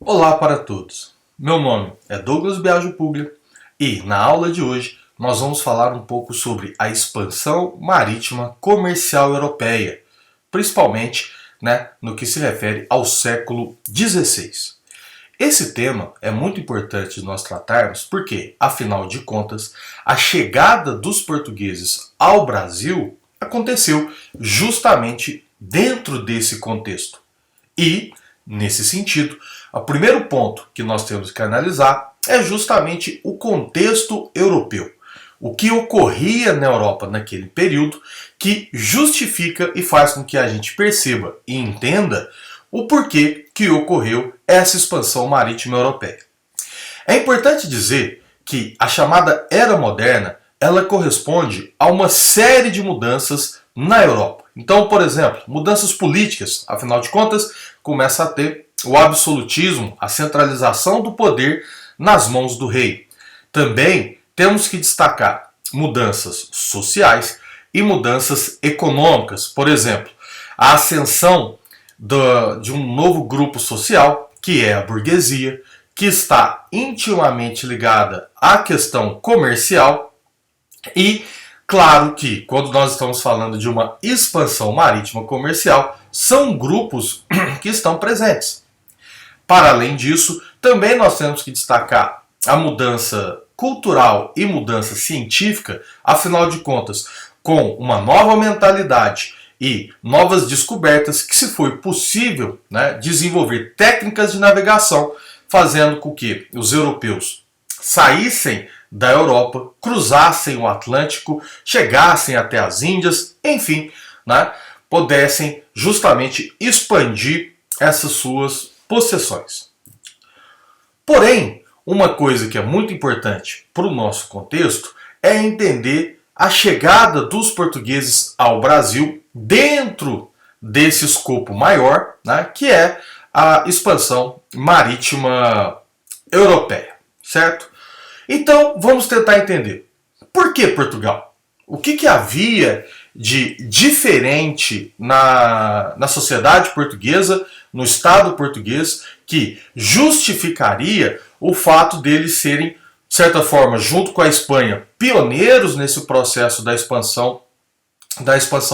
Olá para todos, meu nome é Douglas Biagio Puglia e na aula de hoje nós vamos falar um pouco sobre a expansão marítima comercial europeia, principalmente no que se refere ao século XVI. Esse tema é muito importante de nós tratarmos porque, afinal de contas, a chegada dos portugueses ao Brasil aconteceu justamente dentro desse contexto. E, nesse sentido, o primeiro ponto que nós temos que analisar é justamente o contexto europeu. O que ocorria na Europa naquele período que justifica e faz com que a gente perceba e entenda o porquê que ocorreu essa expansão marítima europeia. É importante dizer que a chamada Era Moderna ela corresponde a uma série de mudanças na Europa. Então, por exemplo, mudanças políticas, afinal de contas, começa a ter o absolutismo, a centralização do poder nas mãos do rei. Também temos que destacar mudanças sociais e mudanças econômicas. Por exemplo, a ascensão de um novo grupo social, que é a burguesia, que está intimamente ligada à questão comercial e, claro que, quando nós estamos falando de uma expansão marítima comercial, são grupos que estão presentes. Para além disso, também nós temos que destacar a mudança cultural e mudança científica, afinal de contas, com uma nova mentalidade e novas descobertas que se foi possível desenvolver técnicas de navegação, fazendo com que os europeus saíssem da Europa, cruzassem o Atlântico, chegassem até as Índias, enfim, pudessem justamente expandir essas suas possessões. Porém, uma coisa que é muito importante para o nosso contexto é entender a chegada dos portugueses ao Brasil dentro desse escopo maior, que é a expansão marítima europeia, certo? Então, vamos tentar entender. Por que Portugal? O que havia de diferente na sociedade portuguesa, no Estado português, que justificaria o fato deles serem, de certa forma, junto com a Espanha, pioneiros nesse processo da expansão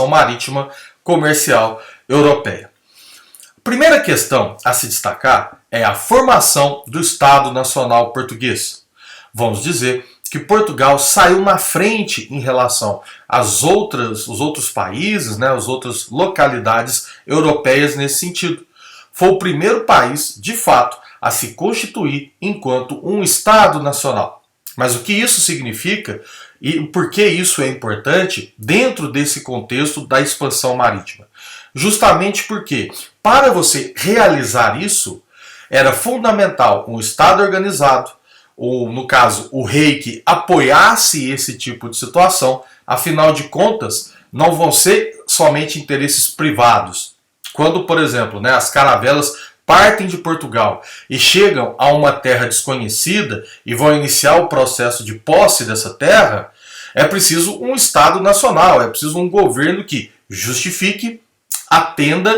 marítima comercial europeia? A primeira questão a se destacar é a formação do Estado Nacional Português. Vamos dizer que Portugal saiu na frente em relação os outros países, as outras localidades europeias nesse sentido. Foi o primeiro país, de fato, a se constituir enquanto um Estado nacional. Mas o que isso significa e por que isso é importante dentro desse contexto da expansão marítima? Justamente porque, para você realizar isso, era fundamental um Estado organizado, ou, no caso, o rei que apoiasse esse tipo de situação. Afinal de contas, não vão ser somente interesses privados. Quando, por exemplo, as caravelas partem de Portugal e chegam a uma terra desconhecida e vão iniciar o processo de posse dessa terra, é preciso um Estado nacional, é preciso um governo que justifique, atenda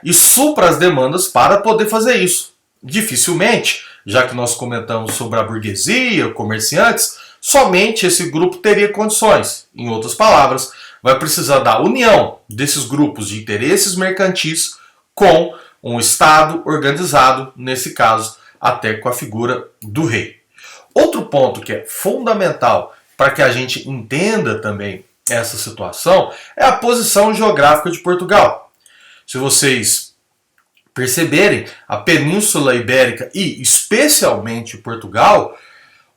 e supra as demandas para poder fazer isso. Dificilmente, já que nós comentamos sobre a burguesia, comerciantes, somente esse grupo teria condições. Em outras palavras, vai precisar da união desses grupos de interesses mercantis com um Estado organizado, nesse caso, até com a figura do rei. Outro ponto que é fundamental para que a gente entenda também essa situação é a posição geográfica de Portugal. Se vocês perceberem, a Península Ibérica e especialmente Portugal,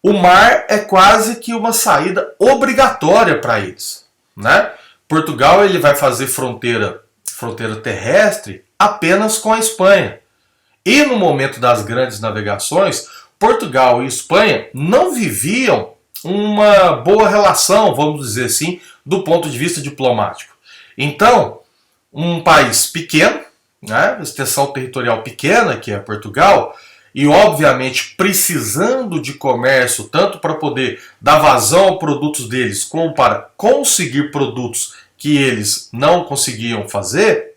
o mar é quase que uma saída obrigatória para eles. Portugal ele vai fazer fronteira terrestre apenas com a Espanha. E no momento das grandes navegações, Portugal e Espanha não viviam uma boa relação, vamos dizer assim, do ponto de vista diplomático. Então, um país pequeno, extensão territorial pequena, que é Portugal, e obviamente precisando de comércio, tanto para poder dar vazão a produtos deles, como para conseguir produtos que eles não conseguiam fazer,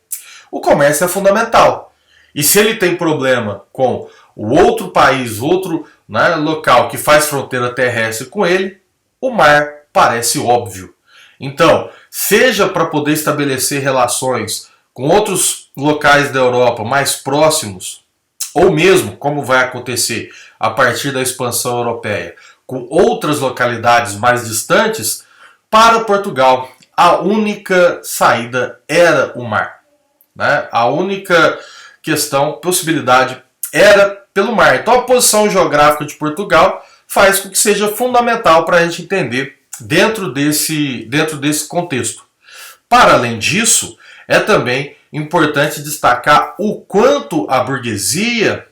o comércio é fundamental. E se ele tem problema com o outro país, outro, né, local que faz fronteira terrestre com ele, o mar parece óbvio. Então, seja para poder estabelecer relações com outros locais da Europa mais próximos, ou mesmo, como vai acontecer a partir da expansão europeia, com outras localidades mais distantes, para Portugal, a única saída era o mar. Né? A única possibilidade era pelo mar. Então a posição geográfica de Portugal faz com que seja fundamental para a gente entender dentro desse contexto. Para além disso, é também importante destacar o quanto a burguesia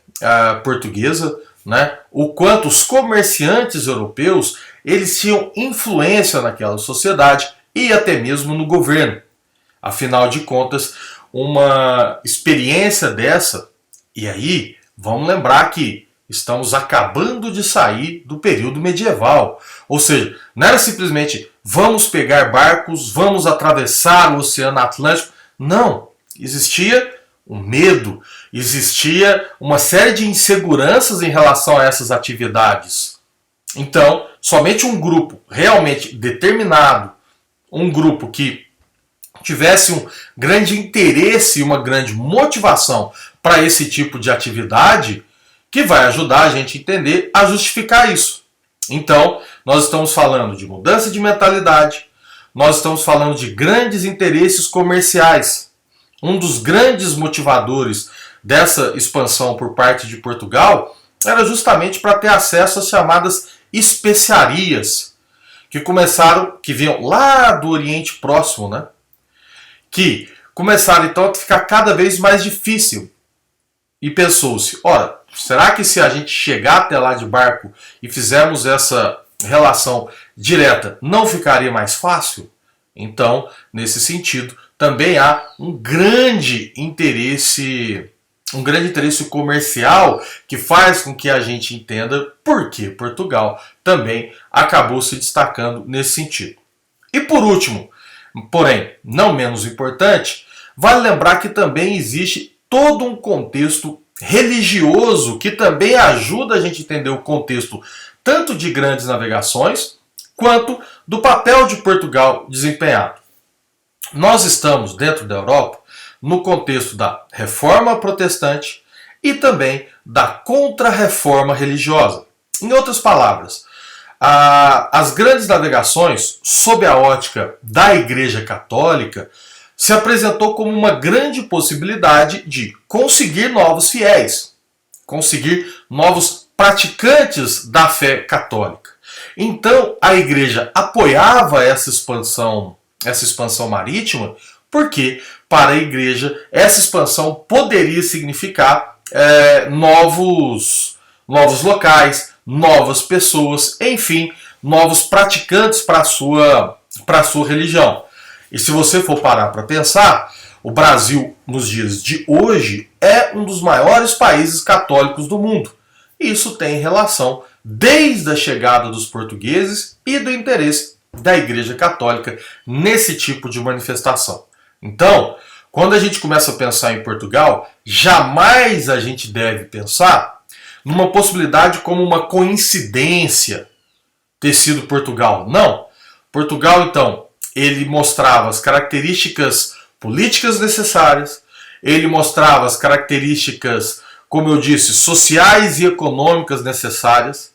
portuguesa, né, o quanto os comerciantes europeus eles tinham influência naquela sociedade e até mesmo no governo. Afinal de contas, uma experiência dessa, e aí vamos lembrar que estamos acabando de sair do período medieval. Ou seja, não era simplesmente vamos pegar barcos, vamos atravessar o Oceano Atlântico. Não, existia um medo, existia uma série de inseguranças em relação a essas atividades. Então, somente um grupo realmente determinado, um grupo que tivesse um grande interesse e uma grande motivação para esse tipo de atividade, que vai ajudar a gente a entender, a justificar isso. Então, nós estamos falando de mudança de mentalidade, nós estamos falando de grandes interesses comerciais. Um dos grandes motivadores dessa expansão por parte de Portugal era justamente para ter acesso às chamadas especiarias, que vinham lá do Oriente Próximo, né? Que começaram então a ficar cada vez mais difícil. E pensou-se, ora, será que se a gente chegar até lá de barco e fizermos essa relação direta, não ficaria mais fácil? Então, nesse sentido, também há um grande interesse comercial que faz com que a gente entenda por que Portugal também acabou se destacando nesse sentido. E por último, porém não menos importante, vale lembrar que também existe todo um contexto religioso que também ajuda a gente a entender o contexto tanto de grandes navegações quanto do papel de Portugal desempenhado. Nós estamos dentro da Europa no contexto da reforma protestante e também da contra-reforma religiosa. Em outras palavras, as grandes navegações, sob a ótica da Igreja Católica, se apresentou como uma grande possibilidade de conseguir novos fiéis, conseguir novos praticantes da fé católica. Então, a Igreja apoiava essa expansão marítima, porque para a Igreja essa expansão poderia significar novos locais, novas pessoas, enfim, novos praticantes para a sua religião. E se você for parar para pensar, o Brasil, nos dias de hoje, é um dos maiores países católicos do mundo. Isso tem relação desde a chegada dos portugueses e do interesse da Igreja Católica nesse tipo de manifestação. Então, quando a gente começa a pensar em Portugal, jamais a gente deve pensar numa possibilidade como uma coincidência ter sido Portugal. Não. Portugal, então, ele mostrava as características políticas necessárias, ele mostrava as características, como eu disse, sociais e econômicas necessárias,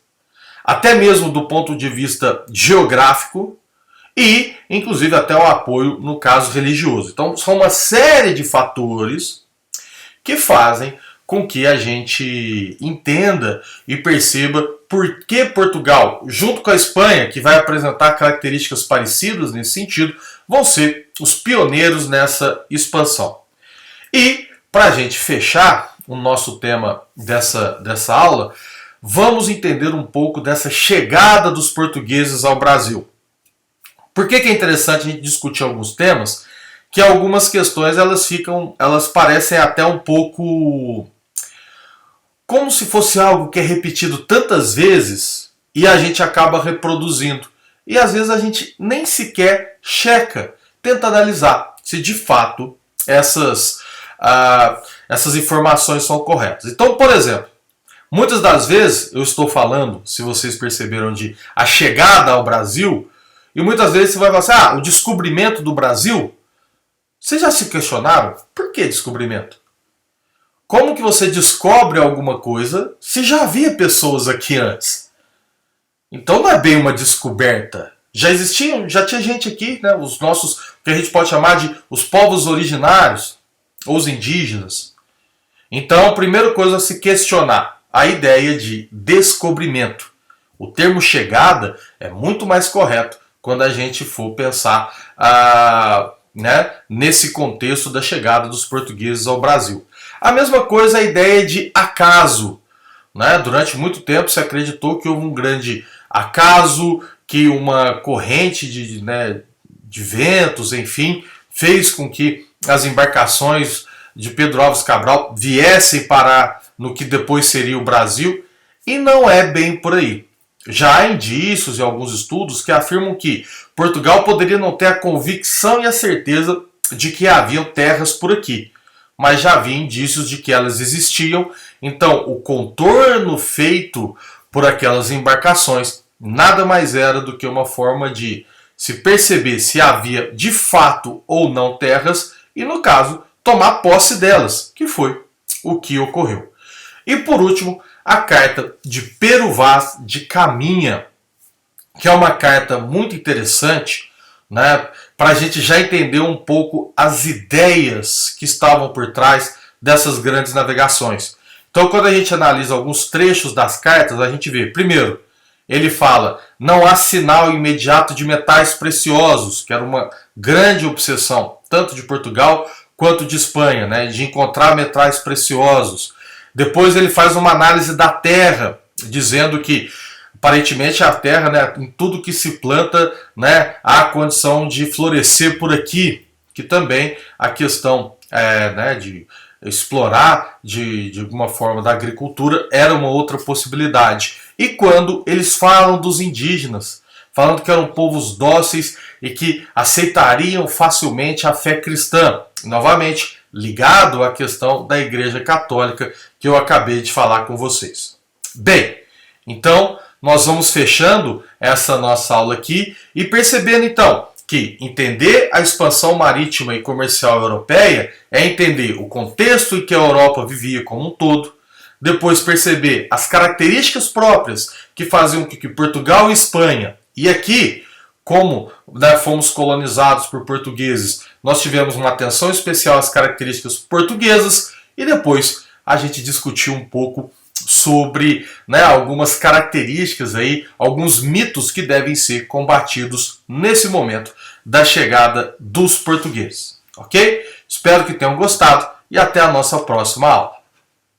até mesmo do ponto de vista geográfico e, inclusive, até o apoio no caso religioso. Então, são uma série de fatores que fazem com que a gente entenda e perceba por que Portugal, junto com a Espanha, que vai apresentar características parecidas nesse sentido, vão ser os pioneiros nessa expansão. E, para a gente fechar o nosso tema dessa aula, vamos entender um pouco dessa chegada dos portugueses ao Brasil. Por que é interessante a gente discutir alguns temas? Que algumas questões elas parecem até um pouco como se fosse algo que é repetido tantas vezes e a gente acaba reproduzindo. E às vezes a gente nem sequer checa, tenta analisar se de fato essas informações são corretas. Então, por exemplo, Muitas das vezes eu estou falando, se vocês perceberam, de a chegada ao Brasil, e muitas vezes você vai falar assim, o descobrimento do Brasil. Vocês já se questionaram por que descobrimento? Como que você descobre alguma coisa se já havia pessoas aqui antes? Então não é bem uma descoberta. Já existiam, já tinha gente aqui, né, os nossos, que a gente pode chamar de os povos originários, ou os indígenas. Então, a primeira coisa a se questionar, a ideia de descobrimento. O termo chegada é muito mais correto quando a gente for pensar nesse contexto da chegada dos portugueses ao Brasil. A mesma coisa a ideia de acaso. Né? Durante muito tempo se acreditou que houve um grande acaso, que uma corrente de ventos, enfim, fez com que as embarcações de Pedro Álvares Cabral viessem parar no que depois seria o Brasil, e não é bem por aí. Já há indícios e alguns estudos que afirmam que Portugal poderia não ter a convicção e a certeza de que haviam terras por aqui, mas já havia indícios de que elas existiam, então o contorno feito por aquelas embarcações nada mais era do que uma forma de se perceber se havia de fato ou não terras e, no caso, tomar posse delas, que foi o que ocorreu. E por último, a carta de Pero Vaz de Caminha, que é uma carta muito interessante, né, para a gente já entender um pouco as ideias que estavam por trás dessas grandes navegações. Então, quando a gente analisa alguns trechos das cartas, a gente vê, primeiro, ele fala, não há sinal imediato de metais preciosos, que era uma grande obsessão, tanto de Portugal quanto de Espanha, né, de encontrar metais preciosos. Depois ele faz uma análise da terra, dizendo que aparentemente a terra, né, em tudo que se planta, né, há condição de florescer por aqui, que também a questão de explorar de alguma forma da agricultura era uma outra possibilidade. E quando eles falam dos indígenas, falando que eram povos dóceis e que aceitariam facilmente a fé cristã, novamente ligado à questão da Igreja Católica que eu acabei de falar com vocês. Bem, então nós vamos fechando essa nossa aula aqui e percebendo então que entender a expansão marítima e comercial europeia é entender o contexto em que a Europa vivia como um todo, depois perceber as características próprias que faziam com que Portugal e Espanha, e aqui, como fomos colonizados por portugueses, nós tivemos uma atenção especial às características portuguesas, e depois a gente discutiu um pouco sobre algumas características aí, alguns mitos que devem ser combatidos nesse momento da chegada dos portugueses. Ok? Espero que tenham gostado e até a nossa próxima aula.